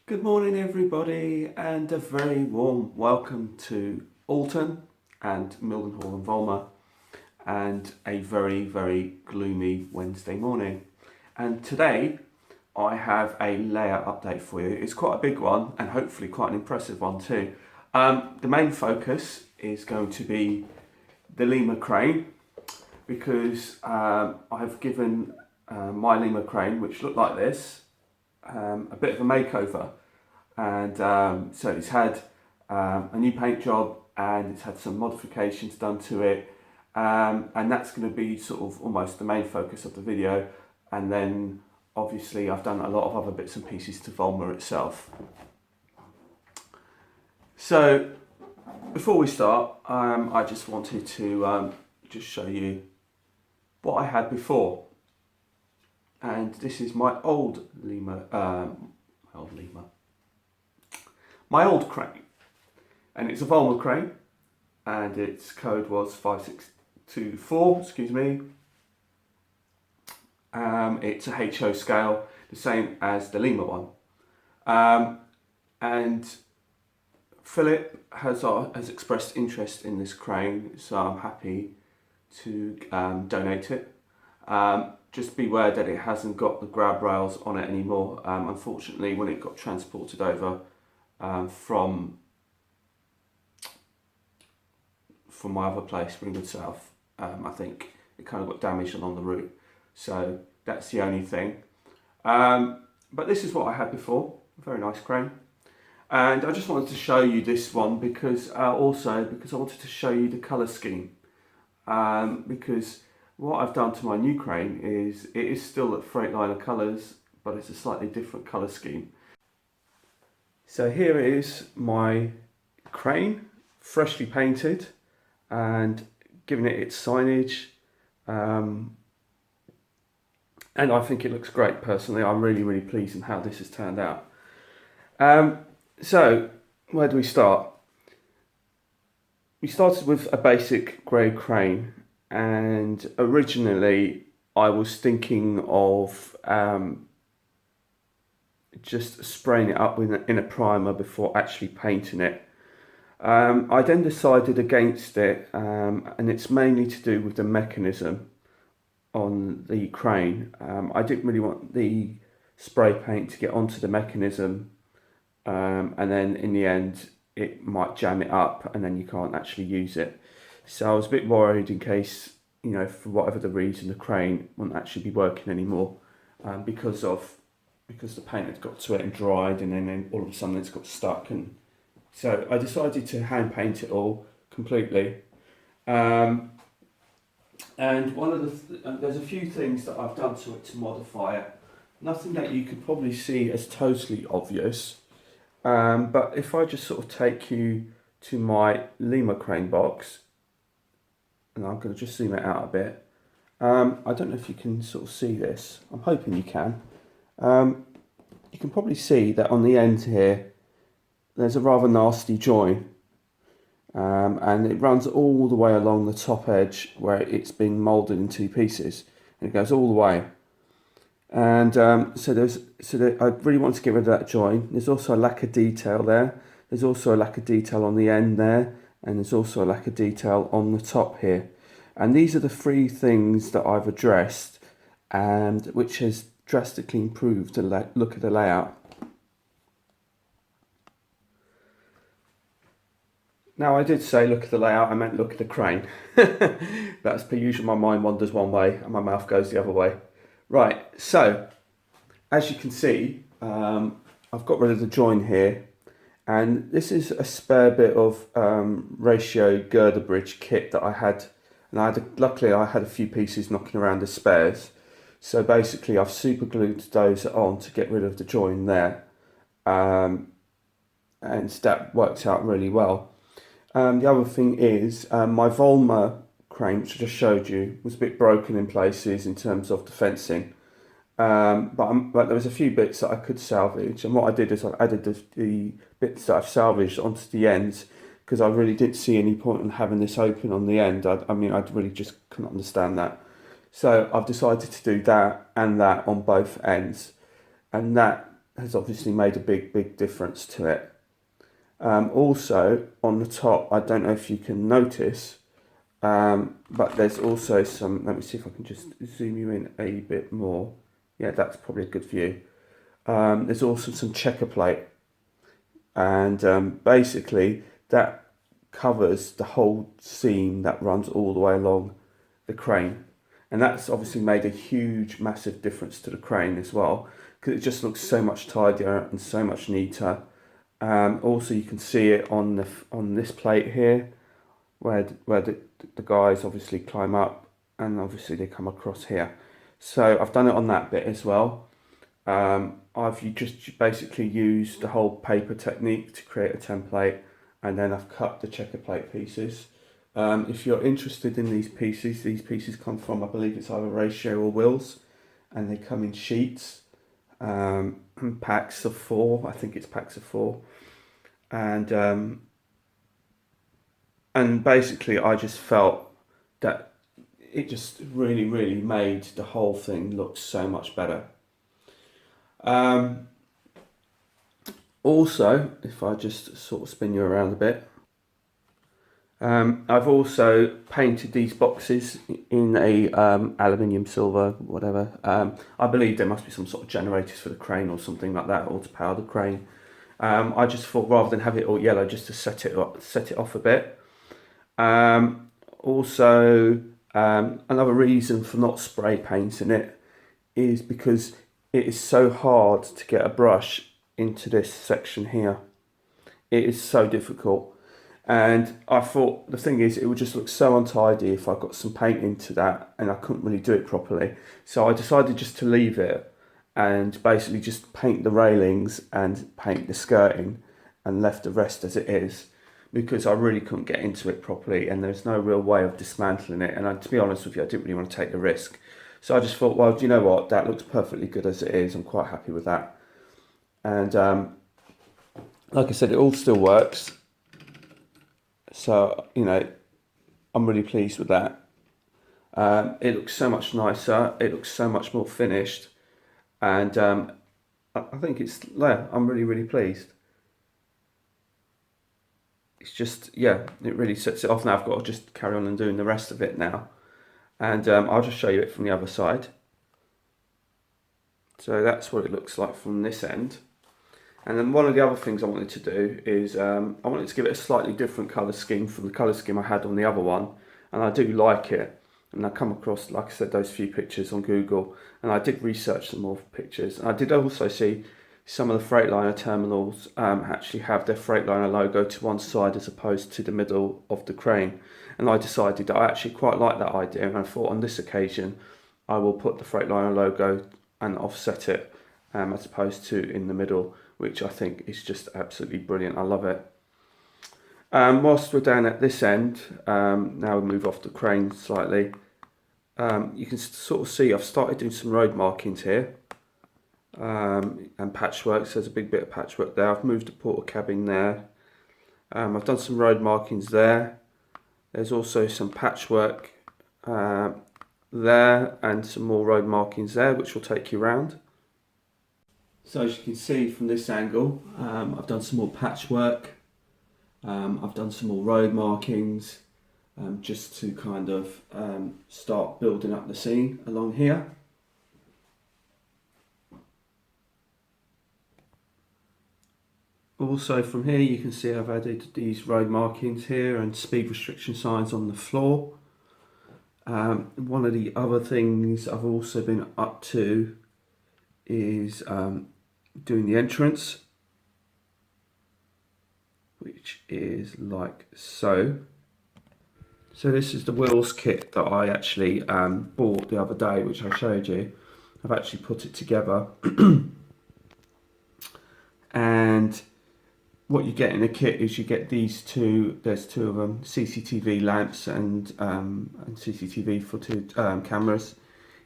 Good morning everybody, and a very warm welcome to Alton and Mildenhall and Vollmer, and a very gloomy Wednesday morning. And today I have a layout update for you. It's quite a big one and hopefully quite an impressive one too. The main focus is going to be the Vollmer crane, because I've given my Vollmer crane, which looked like this, a bit of a makeover. And so it's had a new paint job, and it's had some modifications done to it, and that's going to be sort of almost the main focus of the video. And then obviously I've done a lot of other bits and pieces to Vollmer itself. So before we start, I just wanted to just show you what I had before, and this is my old my old crane, and it's a Vollmer crane, and its code was 5624, excuse me. It's a HO scale, the same as the Vollmer one. And Philip has expressed interest in this crane, so I'm happy to donate it. Just beware that it hasn't got the grab rails on it anymore. Unfortunately, when it got transported over from my other place, Ringwood South, I think it kind of got damaged along the route, so that's the only thing. But this is what I had before, a very nice crane, and I just wanted to show you this one because I wanted to show you the colour scheme, because what I've done to my new crane is it is still at Freightliner colours, but it's a slightly different colour scheme. So here is my crane, freshly painted and giving it its signage, and I think it looks great personally. I'm really pleased in how this has turned out. So where do we start? We started with a basic grey crane, and originally I was thinking of just spraying it up in a primer before actually painting it. I then decided against it, and it's mainly to do with the mechanism on the crane. I didn't really want the spray paint to get onto the mechanism, and then in the end it might jam it up and then you can't actually use it. So I was a bit worried in case, for whatever the reason, the crane wouldn't actually be working anymore, because the paint had got to it and dried, and then all of a sudden it's got stuck. And so I decided to hand paint it all completely. And one of there's a few things that I've done to it to modify it. Nothing that you could probably see as totally obvious. But if I just sort of take you to my Vollmer crane box, and I'm going to just zoom it out a bit. I don't know if you can sort of see this. I'm hoping you can. You can probably see that on the end here, there's a rather nasty join, and it runs all the way along the top edge where it's been moulded in two pieces, and it goes all the way. And I really want to get rid of that join. There's also a lack of detail there. There's also a lack of detail on the end there, and there's also a lack of detail on the top here. And these are the three things that I've addressed, and which has drastically improved the look of the layout. Now, I did say look at the layout, I meant look at the crane. That's per usual, my mind wanders one way and my mouth goes the other way. Right, so as you can see, I've got rid of the join here, and this is a spare bit of ratio girder bridge kit that I had, and luckily I had a few pieces knocking around as spares. So basically I've super glued those on to get rid of the join there, and that works out really well. The other thing is my Vollmer crane, which I just showed you, was a bit broken in places in terms of the fencing, but there was a few bits that I could salvage, and what I did is I added the bits that I've salvaged onto the ends, because I really didn't see any point in having this open on the end. I really just couldn't understand that. So I've decided to do that and that on both ends, and that has obviously made a big difference to it. Also on the top, I don't know if you can notice, but there's also some, let me see if I can just zoom you in a bit more. Yeah, that's probably a good view. There's also some checker plate, and basically that covers the whole seam that runs all the way along the crane. And that's obviously made a huge, massive difference to the crane as well, because it just looks so much tidier and so much neater. Also, you can see it on this plate here, where the guys obviously climb up, and obviously they come across here. So I've done it on that bit as well. I've just basically used the whole paper technique to create a template, and then I've cut the checker plate pieces. If you're interested in these pieces come from, I believe it's either Ratio or Wills, and they come in sheets, packs of 4. I think it's packs of 4, and basically I just felt that it just really made the whole thing look so much better. Also, if I just sort of spin you around a bit, I've also painted these boxes in a aluminium, silver, whatever. I believe there must be some sort of generators for the crane or something like that, or to power the crane. I just thought rather than have it all yellow, just to set it off a bit. Also, another reason for not spray painting it is because it is so hard to get a brush into this section here. It is so difficult, and I thought the thing is it would just look so untidy if I got some paint into that, and I couldn't really do it properly. So I decided just to leave it and basically just paint the railings and paint the skirting and left the rest as it is, because I really couldn't get into it properly and there's no real way of dismantling it, and to be honest with you, I didn't really want to take the risk. So I just thought, well, do you know what, that looks perfectly good as it is. I'm quite happy with that. And like I said, it all still works. So, you know, I'm really pleased with that. It looks so much nicer. It looks so much more finished. And I think I'm really pleased. It's just, yeah, it really sets it off. Now I've got to just carry on and doing the rest of it now. And I'll just show you it from the other side. So that's what it looks like from this end. And then one of the other things I wanted to do is I wanted to give it a slightly different colour scheme from the colour scheme I had on the other one. And I do like it. And I come across, like I said, those few pictures on Google. And I did research some more pictures. And I did also see some of the Freightliner terminals actually have their Freightliner logo to one side as opposed to the middle of the crane. And I decided that I actually quite like that idea, and I thought on this occasion I will put the Freightliner logo and offset it as opposed to in the middle, which I think is just absolutely brilliant. I love it. Whilst we're down at this end, now we move off the crane slightly, you can sort of see I've started doing some road markings here, and patchwork. So there's a big bit of patchwork there. I've moved the porter cabin there. I've done some road markings there. There's also some patchwork there and some more road markings there, which will take you around. So as you can see from this angle, I've done some more patchwork. I've done some more road markings just to kind of start building up the scene along here. Also from here you can see I've added these road markings here and speed restriction signs on the floor. One of the other things I've also been up to is doing the entrance, which is like so. So this is the wheels kit that I actually bought the other day, which I showed you. I've actually put it together. And what you get in the kit is you get these two, there's two of them, CCTV lamps and CCTV footage cameras.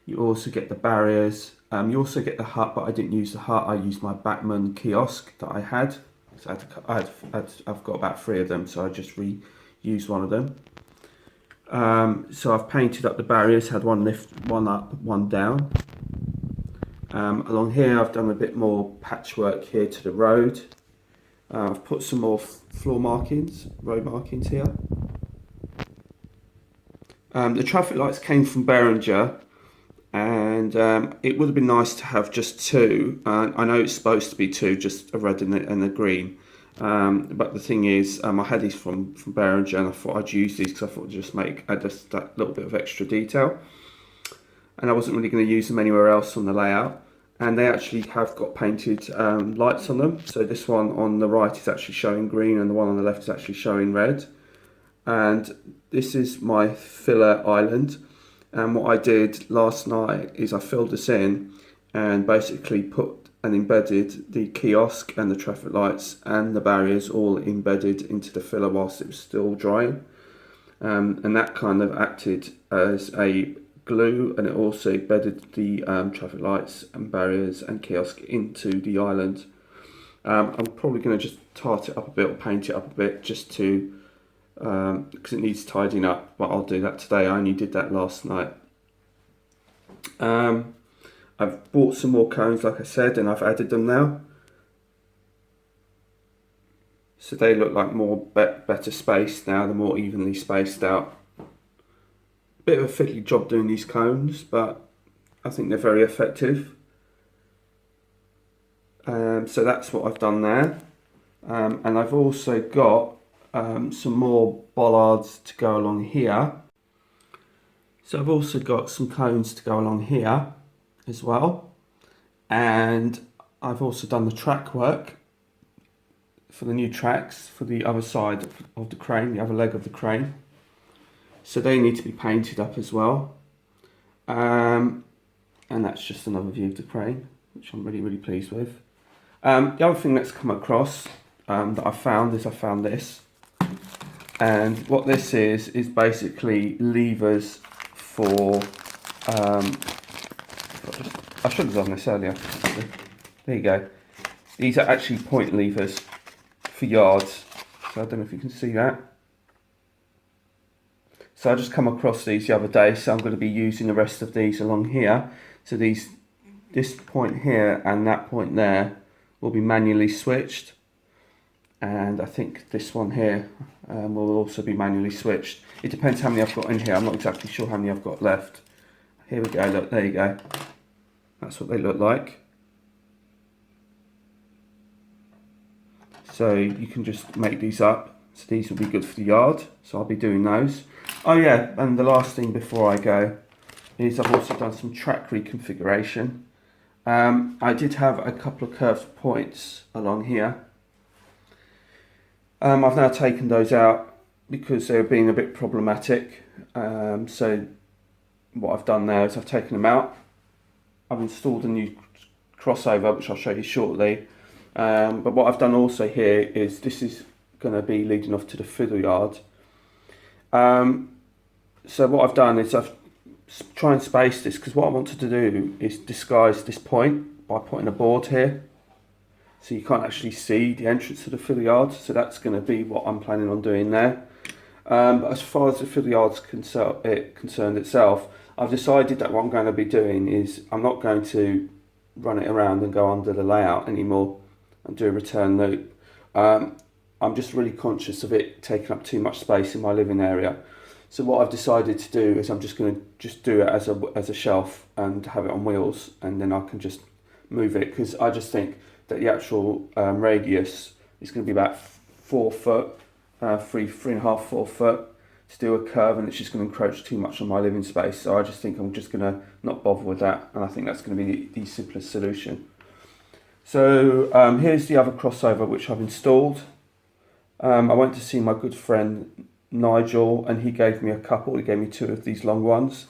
You also get the barriers. You also get the hut, but I didn't use the hut. I used my Bachmann kiosk that I had. So I've got about 3 of them, so I just reused one of them. So I've painted up the barriers, had one lift, one up, one down. Along here I've done a bit more patchwork here to the road. I've put some more floor markings, road markings here. The traffic lights came from Behringer, and it would have been nice to have just two. I know it's supposed to be two, just a red and a green. But the thing is, I had these from Behringer, and I thought I'd use these because I thought I'd just add just that little bit of extra detail. And I wasn't really going to use them anywhere else on the layout. And they actually have got painted lights on them. So this one on the right is actually showing green, and the one on the left is actually showing red. And this is my filler island. And what I did last night is I filled this in and basically put and embedded the kiosk and the traffic lights and the barriers all embedded into the filler whilst it was still drying. And that kind of acted as a glue, and it also embedded the traffic lights and barriers and kiosk into the island. I'm probably going to just tart it up a bit or paint it up a bit just to because it needs tidying up, but I'll do that today. I only did that last night. I've bought some more cones, like I said, and I've added them now, so they look like more better spaced now. They're more evenly spaced out. Bit of a fiddly job doing these cones, but I think they're very effective. So that's what I've done there, and I've also got some more bollards to go along here. So I've also got some cones to go along here as well, and I've also done the track work for the new tracks for the other side of the crane, the other leg of the crane. So they need to be painted up as well, and that's just another view of the crane, which I'm really pleased with. The other thing that's come across that I found this. And what this is basically levers for, I should have done this earlier. There you go. These are actually point levers for yards. So I don't know if you can see that. So I just come across these the other day, so I'm going to be using the rest of these along here. So this point here and that point there will be manually switched. And I think this one here will also be manually switched. It depends how many I've got in here. I'm not exactly sure how many I've got left. Here we go, look, there you go. That's what they look like. So you can just make these up. So these will be good for the yard. So I'll be doing those. Oh yeah, and the last thing before I go is I've also done some track reconfiguration. I did have a couple of curved points along here. I've now taken those out because they were being a bit problematic. So what I've done there is I've taken them out. I've installed a new crossover, which I'll show you shortly. But what I've done also here is this is going to be leading off to the fiddle yard. So what I've done is I've tried and space this, because what I wanted to do is disguise this point by putting a board here. So you can't actually see the entrance to the fiddle yard. So that's going to be what I'm planning on doing there. But as far as the fiddle yard's concerned itself, I've decided that what I'm going to be doing is I'm not going to run it around and go under the layout anymore and do a return loop. I'm just really conscious of it taking up too much space in my living area. So what I've decided to do is I'm just going to do it as a shelf and have it on wheels, and then I can just move it, because I just think that the actual radius is going to be about 4 foot, 3.5, 4 foot to do a curve, and it's just going to encroach too much on my living space. So I just think I'm just going to not bother with that, and I think that's going to be the simplest solution. So here's the other crossover which I've installed. I went to see my good friend Nigel, and he gave me a couple. He gave me 2 of these long ones.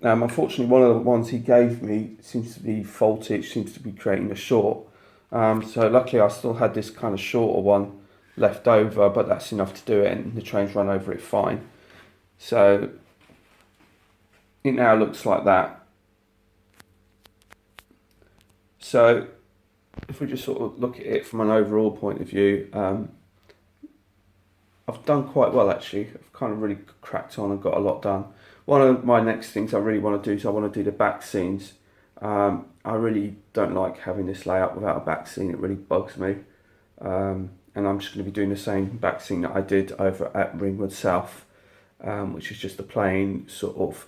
Unfortunately, one of the ones he gave me seems to be faulty. It seems to be creating a short. So luckily I still had this kind of shorter one left over, but that's enough to do it, and the train's run over it fine. So it now looks like that. So if we just sort of look at it from an overall point of view, I've done quite well actually. I've kind of really cracked on and got a lot done. One of my next things I really want to do is I want to do the back scenes. I really don't like having this layout without a back scene. It really bugs me. And I'm just going to be doing the same back scene that I did over at Ringwood South, which is just a plain sort of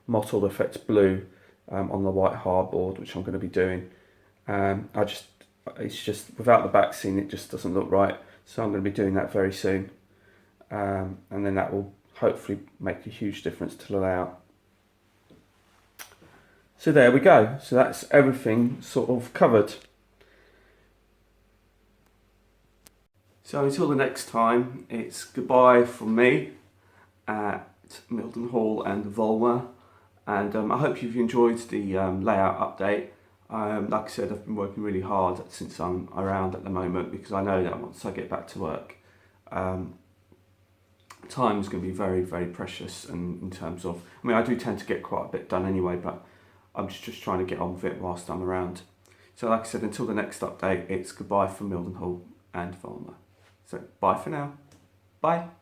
mottled effects blue on the white hardboard, which I'm going to be doing. It's just without the back scene, it just doesn't look right. So I'm going to be doing that very soon, and then that will hopefully make a huge difference to the layout. So there we go. So that's everything sort of covered. So until the next time, it's goodbye from me at Milton Hall and Vollmer, and I hope you've enjoyed the layout update. Like I said, I've been working really hard since I'm around at the moment, because I know that once I get back to work, time is going to be very, very precious. And in terms of, I mean, I do tend to get quite a bit done anyway, but I'm just trying to get on with it whilst I'm around. So like I said, until the next update, it's goodbye from Milton Hall and Vollmer. So bye for now. Bye.